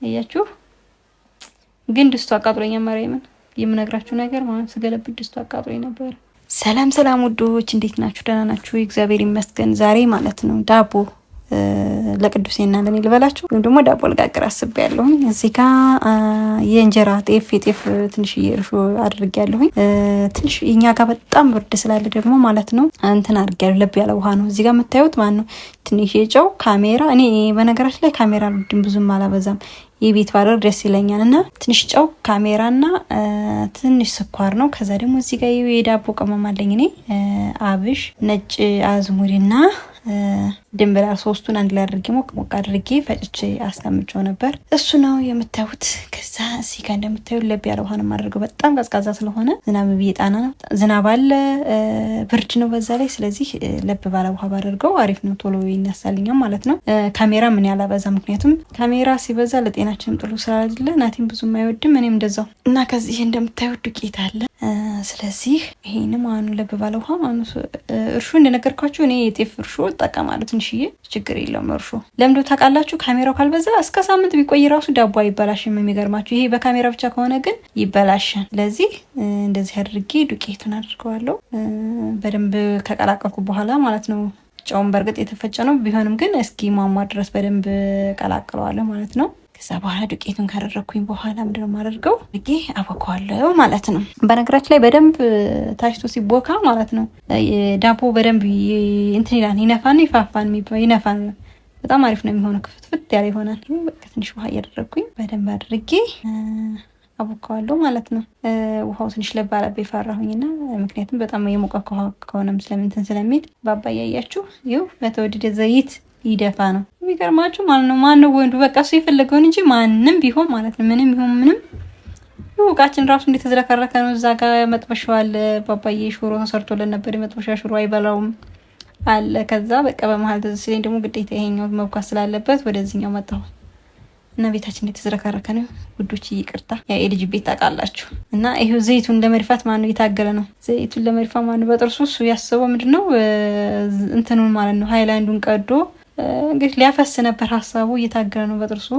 አያችሁ ግን ድስቱ አቃጥሎኛ ማርያምን የምነግራችሁ ነገር ማለት ስገለብጥ ድስቱ አቃጥሎኝ ነበር። ሰላም ውዶች እንዴት ናችሁ? ደህና ናችሁ? እግዚአብሔር ይመስገን። ዛሬ ማለት ነው ዳቦ ለቅዱሴና ለኔ ልበላችሁ ወይም ደግሞ ዳቦ ልጋግር አስቤያለሁኝ። እዚህ ጋር የእንጀራ ጤፍ ትንሽ እርሾ አድርጌያለሁኝ። ትንሽ እኛ ጋር በጣም ብርድ ስላለ ደግሞ ማለት ነው እንትን አድርጌያለሁ። ለብ ያለ ውሃ ነው እዚህ ጋር የምታዩት ማለት ነው። ትንሽ የጨው ካሜራ እኔ በነገራችን ላይ ካሜራ አልወድም ብዙም አላበዛም። የቤት ባደር ደስ ይለኛል እና ትንሽ ጨው ካሜራና ትንሽ ስኳር ነው። ከዛ ደግሞ እዚህ ጋር የዳቦ ቅመም አለኝ እኔ አብሽ፣ ነጭ አዝሙድና ድንብላል ሶስቱን አንድ ላይ አድርጌ ሞቅ አድርጌ ፈጭቼ አስቀምጬው ነበር። እሱ ነው የምታዩት። ከዛ እዚህ ጋር እንደምታዩት ለብ ያለ ውሃ ነው የማደርገው። በጣም ቀዝቃዛ ስለሆነ ዝናብ ቢጣና ነው ዝናብ አለ ብርድ ነው በዛ ላይ። ስለዚህ ለብ ባለ ውሃ ባደርገው አሪፍ ነው፣ ቶሎ ይነሳልኛል ማለት ነው። ካሜራ ምን ያላበዛ፣ ምክንያቱም ካሜራ ሲበዛ ለጤናችንም ጥሩ ስላልለ ናቲም ብዙም አይወድም እኔም እንደዛው እና ከዚህ እንደምታዩት ዱቄት አለ። ስለዚህ ይሄንም አሁን ለብ ባለ ውሃ ማለት እርሾ እንደነገርኳችሁ እኔ የጤፍ እርሾ እጠቀማለሁ። ትንሽዬ ችግር የለውም እርሾ። ለምዶ ታውቃላችሁ ካሜራው ካልበዛ እስከ ሳምንት ቢቆይ ራሱ ዳቦ አይበላሽም። የሚገርማችሁ ይሄ በካሜራ ብቻ ከሆነ ግን ይበላሻል። ስለዚህ እንደዚህ አድርጌ ዱቄቱን አድርገዋለሁ። በደንብ ከቀላቀልኩ በኋላ ማለት ነው። ጨውን በእርግጥ የተፈጨ ነው ቢሆንም ግን እስኪ ማሟ ድረስ በደንብ ቀላቅለዋለሁ ማለት ነው። ከዛ በኋላ ዱቄቱን ካደረኩኝ በኋላ ምንድነው የማደርገው ልጌ አቦካዋለሁ ማለት ነው። በነገራችን ላይ በደንብ ታሽቶ ሲቦካ ማለት ነው ዳቦ በደንብ እንትን ይላል፣ ይነፋን በጣም አሪፍ ነው የሚሆነው። ክፍትፍት ያለ ይሆናል። በቃ ትንሽ ውሃ እያደረኩኝ በደንብ አድርጌ አቦካዋለሁ ማለት ነው። ውሃው ትንሽ ለብ አለብ ይፈራሁኝና ምክንያቱም በጣም የሞቀ ከሆነም ስለምንትን ስለሚል ባባያ ያያችሁ ይው በተወደደ ዘይት ይደፋ ነው። የሚገርማችሁ ማለት ነው ማነው ወንዱ በቃ እሱ የፈለገውን እንጂ ማንም ቢሆን ማለት ነው ምንም ይሁን ምንም ውቃችን ራሱ እንዴት ተዝረከረከ ነው። እዛ ጋር መጥበሻው አለ። ባባዬ ሽሮ ተሰርቶለን ነበር። የመጥበሻ ሽሮ አይበላውም አለ። ከዛ በቃ በመሀል ትዝ ሲለኝ ደግሞ ግዴታ ይሄኛው መብካት ስላለበት ወደዚህኛው መጣሁ እና ቤታችን እንዴት ተዝረከረከ ነው ውዶች። ይቅርታ ያ የልጅ ቤት ታውቃላችሁ። እና ይሄው ዘይቱን ለመድፋት ማነው እየታገለ ነው። ዘይቱን ለመድፋት ማነው በጥርሱ እሱ ያሰበው ምንድነው እንትኑን ማለት ነው ሃይላንዱን ቀዶ እንግዲህ ሊያፈስ ነበር ሀሳቡ። እየታገለ ነው በጥርሱ።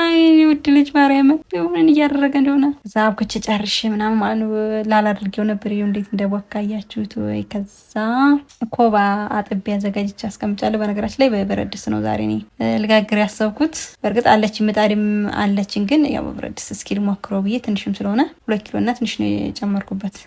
አይ ውድ ልጅ ማርያም ምን እያደረገ እንደሆነ ዛብ ከቸ ጨርሼ ምናምን ማለት ነው ላላድርጌው ነበር። ይሄው እንዴት እንደወካያችሁት ወይ። ከዛ ኮባ አጥቤ አዘጋጅቼ አስቀምጫለሁ። በነገራችን ላይ በብረት ድስት ነው ዛሬ እኔ ልጋግር ያሰብኩት። በእርግጥ አለች ምጣድም አለችን፣ ግን ያው በብረት ድስት እስኪ ልሞክረው ብዬ ትንሽም ስለሆነ 2 ኪሎ እና ትንሽ ነው የጨመርኩበት።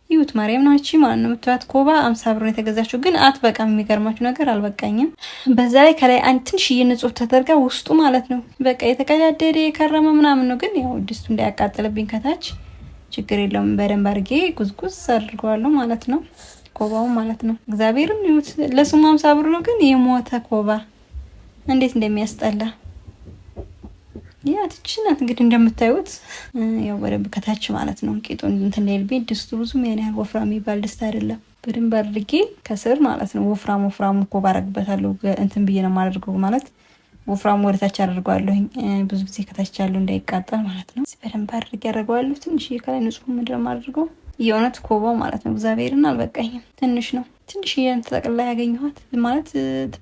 ይሁት ማርያም ነው እቺ ማለት ነው የምትዋት ኮባ 50 ብር ነው የተገዛችው፣ ግን አትበቃም። የሚገርማችሁ ነገር አልበቃኝም። በዛ ላይ ከላይ አንድ ትንሽዬ ንጹህ ተደርጋ ውስጡ ማለት ነው በቃ የተቀዳደደ የከረመ ምናምን ነው። ግን ያው ድስቱ እንዳያቃጥልብኝ ከታች ችግር የለውም በደንብ አድርጌ ጉዝጉዝ አድርገዋለሁ ማለት ነው። ኮባው ማለት ነው እግዚአብሔርን ይሁት ለስሙ 50 ብር ነው፣ ግን የሞተ ኮባ እንዴት እንደሚያስጠላ ያ ትችናት። እንግዲህ እንደምታዩት ያው በደንብ ከታች ማለት ነው ቂጡን እንትን ለልቤት ድስቱ ብዙም ያን ያህል ወፍራም የሚባል ድስት አይደለም። በደንብ አድርጌ ከስር ማለት ነው ወፍራም እኮ ባረግበታለሁ። እንትን ብዬ ነው የማደርገው ማለት ወፍራም ወደታች አደርገዋለሁኝ ብዙ ጊዜ ከታች ያለው እንዳይቃጠል ማለት ነው። በደንብ አድርጌ አደርገዋለሁ። ትንሽ ከላይ ንጹህ ምንድን ነው የማደርገው የእውነት ኮባው ማለት ነው እግዚአብሔርን አልበቃኝም። ትንሽ ነው ትንሽ ያን ተጠቅላ ያገኘኋት ማለት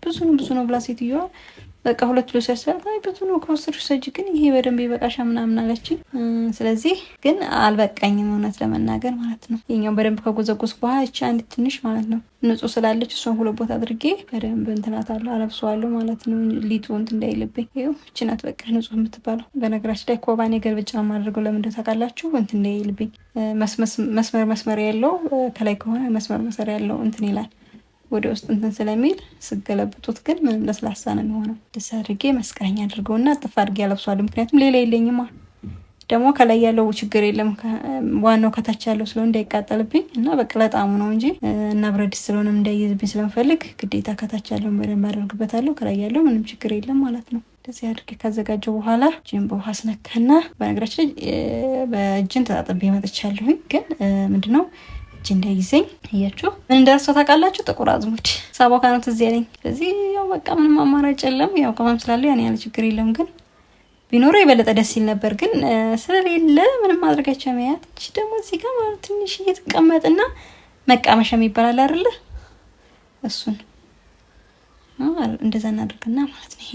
ብዙ ነው ብላ ሴትዮዋ በቃ 2 ኪሎ ሲያስፈልግ አይ ብዙ ነው ከወሰድሽ ሰጅ ግን ይሄ በደንብ ይበቃሻ ምናምን አለችኝ። ስለዚህ ግን አልበቃኝም እውነት ለመናገር ማለት ነው። የኛው በደንብ ከጎዘጎዝኩ በኋላ እቺ አንድ ትንሽ ማለት ነው ንጹህ ስላለች እሷን 2 ቦታ አድርጌ በደንብ እንትናታለሁ አለብሰዋለሁ ማለት ነው። ሊጡ እንትን እንዳይልብኝ ይኸው እቺ ናት በቃ ንጹህ የምትባለው። በነገራችን ላይ ኮባኔ ገልብጫ ማድረገው ለምን ታውቃላችሁ? እንትን እንዳይልብኝ መስመር ያለው ከላይ ከሆነ መስመር ያለው እንትን ይላል ወደ ውስጥ እንትን ስለሚል ስገለብጡት ግን ምንም ለስላሳ ነው የሚሆነው። ደስ አድርጌ መስቀለኛ አድርገውና ጥፍ አድርጌ ያለብሷል። ምክንያቱም ሌላ የለኝማ። ደግሞ ከላይ ያለው ችግር የለም ዋናው ከታች ያለው ስለሆነ እንዳይቃጠልብኝ እና በቅለጣሙ ነው እንጂ እና ብረት ድስት ስለሆነ እንዳይይዝብኝ ስለምፈልግ ግዴታ ከታች ያለው በደንብ አደርግበታለሁ። ከላይ ያለው ምንም ችግር የለም ማለት ነው። እንደዚህ አድርጌ ካዘጋጀው በኋላ እጄን በውሃ አስነካና በነገራችን ላይ በእጅን ተጣጥቤ መጥቻለሁኝ። ግን ምንድነው እጅ እንዳይዘኝ እያችሁ ምን እንደረሳው ታውቃላችሁ? ጥቁር አዝሙድ ሳቦካ ነው ትዝ ያለኝ። ስለዚህ ያው በቃ ምንም አማራጭ የለም። ያው ቅመም ስላለው ያን ያለ ችግር የለም። ግን ቢኖረው የበለጠ ደስ ይል ነበር። ግን ስለሌለ ምንም ማድረጋቸው ማያት። እቺ ደግሞ እዚህ ጋር ማለት ትንሽ እየተቀመጥና መቃመሻ የሚባል አይደለ? እሱን እንደዛ እናድርግና ማለት ነው። ይሄ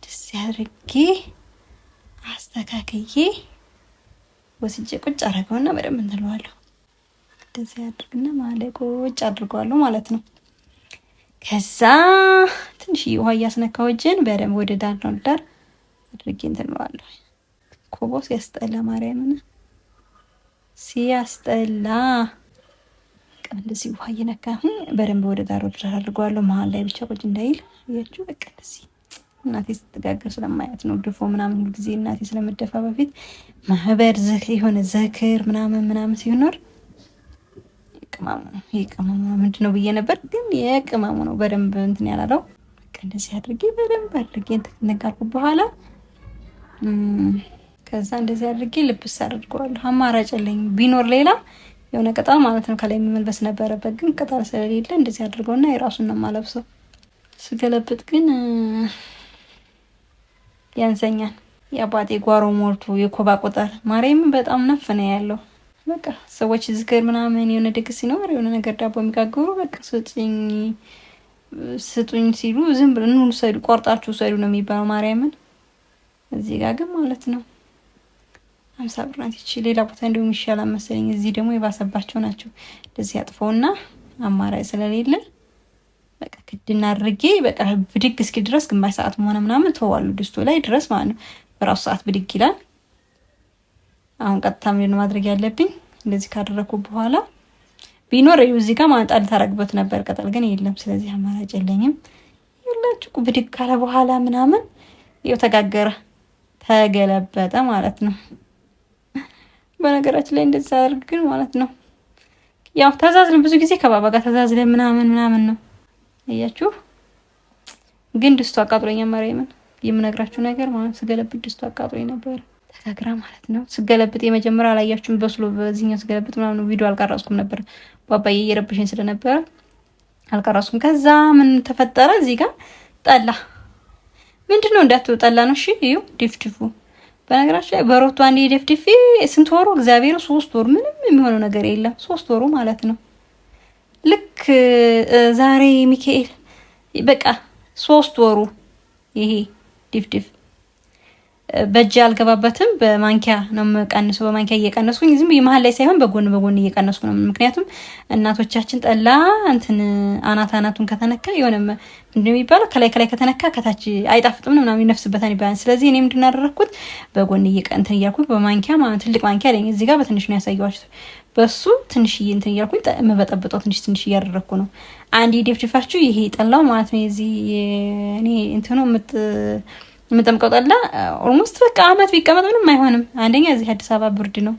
ደስ አድርጌ አስተካክዬ ወስጄ ቁጭ አደረገውና በደንብ እንትለዋለሁ። እንደዚህ አድርግና ማለት ቁጭ አድርገዋለሁ ማለት ነው። ከዛ ትንሽዬ ውሃ እያስነካው እጄን በደንብ ወደ ዳር ነው ዳር አድርጌ እንትለዋለሁ። ኮቦ ሲያስጠላ ማርያምን ሲያስጠላ። እንደዚህ ውሃ እየነካሁኝ በደንብ ወደ ዳር አድርገዋለሁ። መሀል ላይ ብቻ ቁጭ እንዳይል እያችሁ በቃ እንደዚህ እናቴ ስትጋገር ስለማያት ነው። ድፎ ምናምን ጊዜ እናቴ ስለምደፋ በፊት ማህበር የሆነ ዘክር ምናምን ሲኖር ቅመሙ ምንድን ነው ብዬ ነበር፣ ግን የቅመሙ ነው በደንብ እንትን ያላለው። በቃ እንደዚህ አድርጌ በደንብ አድርጌ እንትን ካልኩ በኋላ ከዛ እንደዚህ አድርጌ ልብስ አድርገዋለሁ። አማራጭ የለኝም። ቢኖር ሌላ የሆነ ቅጠል ማለት ነው ከላይ የሚመልበስ ነበረበት፣ ግን ቅጠል ስለሌለ እንደዚህ አድርገውና የራሱን ነው የማለብሰው። ስገለብጥ ግን ያንሰኛል። የአባቴ ጓሮ ሞልቶ የኮባ ቁጥር ማርያምን በጣም ነፍ ነው ያለው። በቃ ሰዎች ዝክር ምናምን የሆነ ድግስ ሲኖር የሆነ ነገር ዳቦ የሚጋግሩ በቃ ስጡኝ ሲሉ ዝም ብሎ ኑ ሰዱ፣ ቆርጣችሁ ሰዱ ነው የሚባለው ማርያምን። እዚህ ጋር ግን ማለት ነው 50 ብር ናት ይቺ። ሌላ ቦታ እንደውም ይሻላል መሰለኝ። እዚህ ደግሞ የባሰባቸው ናቸው። እንደዚህ አጥፈውና አማራጭ ስለሌለ በቃ ክድና አድርጌ በቃ ብድግ እስኪ ድረስ ግማሽ ሰዓት ሆነ ምናምን ተዋሉ ድስቱ ላይ ድረስ ማለት ነው። በራሱ ሰዓት ብድግ ይላል። አሁን ቀጥታ ምን ማድረግ ያለብኝ እንደዚህ ካደረኩ በኋላ ቢኖር እዚህ ጋር ማንጣል ታረግበት ነበር ቅጠል፣ ግን የለም። ስለዚህ አማራጭ የለኝም። ይላችሁ ብድግ ካለ በኋላ ምናምን ይኸው ተጋገረ፣ ተገለበጠ ማለት ነው። በነገራችን ላይ እንደዛ አድርግ ግን ማለት ነው ያው ተዛዝለን ብዙ ጊዜ ከባባ ጋር ተዛዝለን ምናምን ነው እያችሁ። ግን ድስቱ አቃጥሎኝ ማርያምን የምነግራችሁ ነገር ማለት ስገለብጥ ድስቱ አቃጥሎኝ ነበር። ተጋግራ ማለት ነው። ስገለብጥ የመጀመሪያ አላያችሁም? በስሎ በዚህኛው ስገለብጥ ምናምን ቪዲዮ አልቀረጽኩም ነበር፣ ባባዬ እየረበሸኝ ስለነበረ አልቀረጽኩም። ከዛ ምን ተፈጠረ? እዚህ ጋር ጠላ ምንድነው እንዳትው ጠላ ነው። እሺ እዩ ድፍድፉ። በነገራችን ላይ በሮቶ አንዴ ድፍድፊ ስንት ወሩ? እግዚአብሔር 3 ወር ምንም የሚሆነው ነገር የለም። 3 ወሩ ማለት ነው። ልክ ዛሬ ሚካኤል በቃ 3 ወሩ ይሄ ድፍድፍ በእጅ አልገባበትም። በማንኪያ ነው የምቀንሰው። በማንኪያ እየቀነስኩኝ ዝም ብዬ መሀል ላይ ሳይሆን በጎን እየቀነስኩ ነው። ምክንያቱም እናቶቻችን ጠላ እንትን አናቱን ከተነካ የሆነ ምንድነው የሚባለው ከላይ ከተነካ ከታች አይጣፍጥም ነው ምናምን ይነፍስበታል ይባላል። ስለዚህ እኔ ምንድን አደረኩት? በጎን እንትን እያልኩኝ በማንኪያ ማለት ትልቅ ማንኪያ አለኝ እዚህ ጋር በትንሽ ነው ያሳየኋችሁ። በሱ ትንሽዬ እንትን እያልኩኝ መበጠብጠው ትንሽ እያደረኩ ነው። አንዴ ደፍድፋችሁ ይሄ ጠላው ማለት ነው የዚህ እኔ እንትኑ የምጠምቀው ጠላ ኦልሞስት በቃ አመት ቢቀመጥ ምንም አይሆንም። አንደኛ እዚህ አዲስ አበባ ብርድ ነው።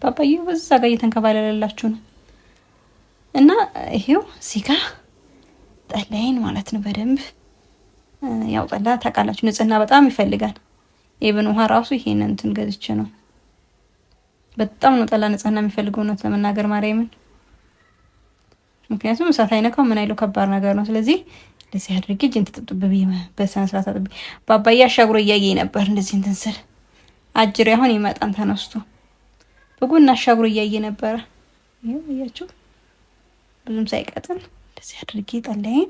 ባባዬ በዛ ጋር እየተንከባለለላችሁ ነው። እና ይሄው እዚህ ጋር ጠላይን ማለት ነው በደንብ ያው ጠላ ታውቃላችሁ ንጽህና በጣም ይፈልጋል። ኢቭን ውሃ ራሱ ይሄንን እንትን ገዝቼ ነው። በጣም ነው ጠላ ንጽህና የሚፈልገው ነው ለመናገር ማርያምን። ምክንያቱም እሳት አይነካው ምን አይለው ከባድ ነገር ነው። ስለዚህ እንደዚህ አድርጌ እጄን ተጥብብ በሰነ ስርዓት አጥብ። ባባዬ አሻግሮ እያየኝ ነበር እንደዚህ እንትን ስል አጅሬ አሁን ይመጣን ተነስቶ በጎን አሻግሮ እያየ ነበር። ይሄው እያችሁ ብዙም ሳይቀጥል እንደዚህ አድርጌ ጠላይን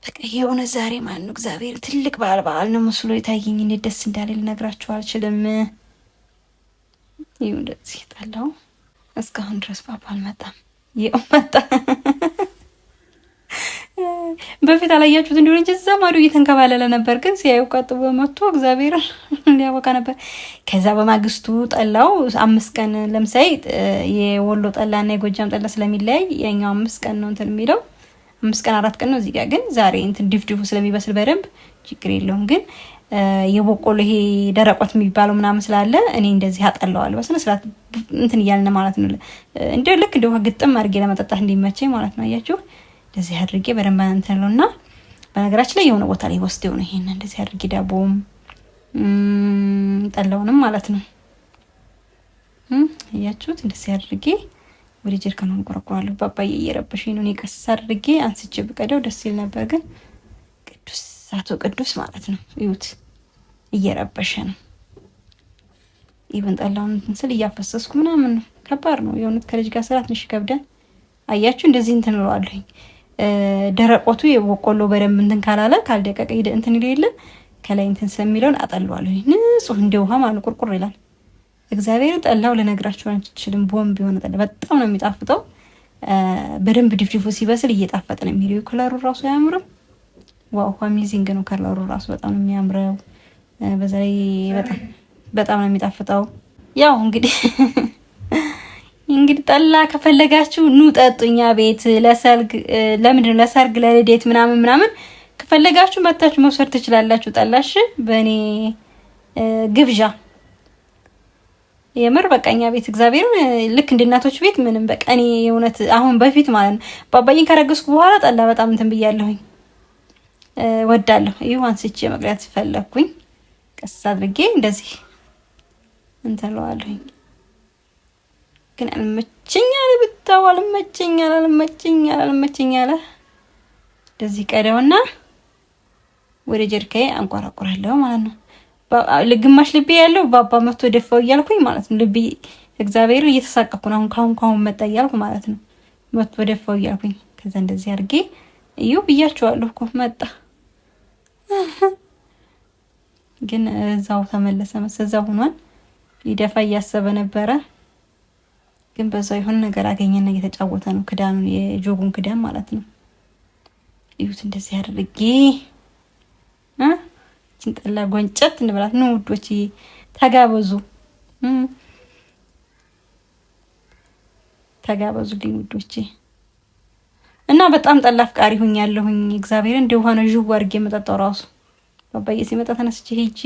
በቃ የሆነ ዛሬ ማን ነው እግዚአብሔር ትልቅ በዓል ነው መስሎ የታየኝ። እኔ ደስ እንዳለ ልነግራችሁ አልችልም። ይሄው እንደዚህ ጠላው እስካሁን ድረስ ባባ አልመጣም። ይሄው መጣ። በፊት አላያችሁት እንደሆነ እንጂ እዛ ማዶ እየተንከባለለ ነበር። ግን ሲያዩ ቀጥቦ መጥቶ እግዚአብሔር ሊያወቃ ነበር። ከዛ በማግስቱ ጠላው 5 ቀን ለምሳሌ የወሎ ጠላና የጎጃም ጠላ ስለሚለያይ ያኛው 5 ቀን ነው እንትን የሚለው 5 ቀን 4 ቀን ነው። እዚህ ጋር ግን ዛሬ እንትን ድፍድፉ ስለሚበስል በደንብ ችግር የለውም። ግን የቦቆሎ ይሄ ደረቆት የሚባለው ምናምን ስላለ እኔ እንደዚህ አጠላዋለሁ በስነ ስርዓት እንትን እያልን ማለት ነው። እንደ ልክ እንደው ግጥም አድርጌ ለመጠጣት እንዲመቸኝ ማለት ነው። አያችሁ እንደዚህ አድርጌ በደንብ እንትን ነውና በነገራችን ላይ የሆነ ቦታ ላይ ወስደው ነው ይሄን እንደዚህ አድርጌ ዳቦም ጠላውንም ማለት ነው። አያችሁት እንደዚህ አድርጌ ወደ ጀሪካኑ አንቆረቆራለሁ። ባባዬ እየረበሸኝ ነው። እኔ ቀስ አድርጌ አንስቼ ብቀደው ደስ ይል ነበር፣ ግን ቅዱስ ማለት ነው። ይሁት እየረበሸ ነው። ኢቭን ጠላውን እንትን ስል እያፈሰስኩ ምናምን ነው። ከባድ ነው የሆነት ከልጅ ጋር ስራ ትንሽ ይከብዳል። አያችሁ እንደዚህ እንትን እለዋለሁኝ። ደረቆቱ የቦቆሎ በደንብ እንትን ካላለ ካልደቀቀ እንትን ይል የለ ከላይ እንትን ስለሚለውን አጠለዋለሁ። ንጹህ እንደ ውሃ ማለት ቁርቁር ይላል። እግዚአብሔር ጠላው ልነግራችሁ አንችልም። ቦምብ የሆነ ጠላ በጣም ነው የሚጣፍጠው። በደንብ ድፍድፉ ሲበስል እየጣፈጠ ነው የሚሄደው። ከለሩ ራሱ አያምርም? ዋው አሜዚንግ ነው። ከለሩ ራሱ በጣም ነው የሚያምረው። በዛ ላይ በጣም ነው የሚጣፍጠው። ያው እንግዲህ ጠላ ከፈለጋችሁ ኑ ጠጡኛ ቤት ለሰርግ ለምንድነው ለሰርግ ለልደት ምናምን ከፈለጋችሁ መታችሁ መውሰድ ትችላላችሁ። ጠላሽ በእኔ ግብዣ የምር በቃኛ ቤት እግዚአብሔር ልክ እንደ እናቶች ቤት ምንም በቃ እኔ የእውነት አሁን በፊት ማለት ነው ባባዬን ከረገዝኩ በኋላ ጠላ በጣም እንትን ብያለሁኝ። ወዳለሁ ይሁን አንስቼ መቅዳት ፈለኩኝ። ቀስ አድርጌ እንደዚህ እንትን እለዋለሁኝ። ግን አልመቸኛል ብታው አልመቸኛል እንደዚህ ቀዳውና ወደ ጀርካዬ አንቆራቆራለሁ ማለት ነው። ለግማሽ ልቤ ያለው ባባ መጥቶ ደፋው እያልኩኝ ማለት ነው። ልቤ እግዚአብሔር እየተሳቀኩ ነው። ካሁን መጣ እያልኩ ማለት ነው። መጥቶ ደፋው እያልኩኝ ከዛ እንደዚህ አድርጌ እዩ ብያቸዋለሁ እኮ መጣ። ግን እዛው ተመለሰ መሰዛው ሆኗል። ሊደፋ እያሰበ ነበረ። ግን በዛው ይሁን ነገር አገኘና እየተጫወተ ነው። ክዳኑን የጆጉን ክዳን ማለት ነው። እዩት እንደዚህ አድርጌ ጭንጠላ ጎንጨት እንብላት ነው ውዶች፣ ተጋበዙልኝ ውዶቼ። እና በጣም ጠላ አፍቃሪ ሆኛለሁኝ። እግዚአብሔር እንደ ውሃ ነው ጅው አድርጌ የምጠጣው ራሱ ባባዬ ሲመጣ ተነስቼ ሄጄ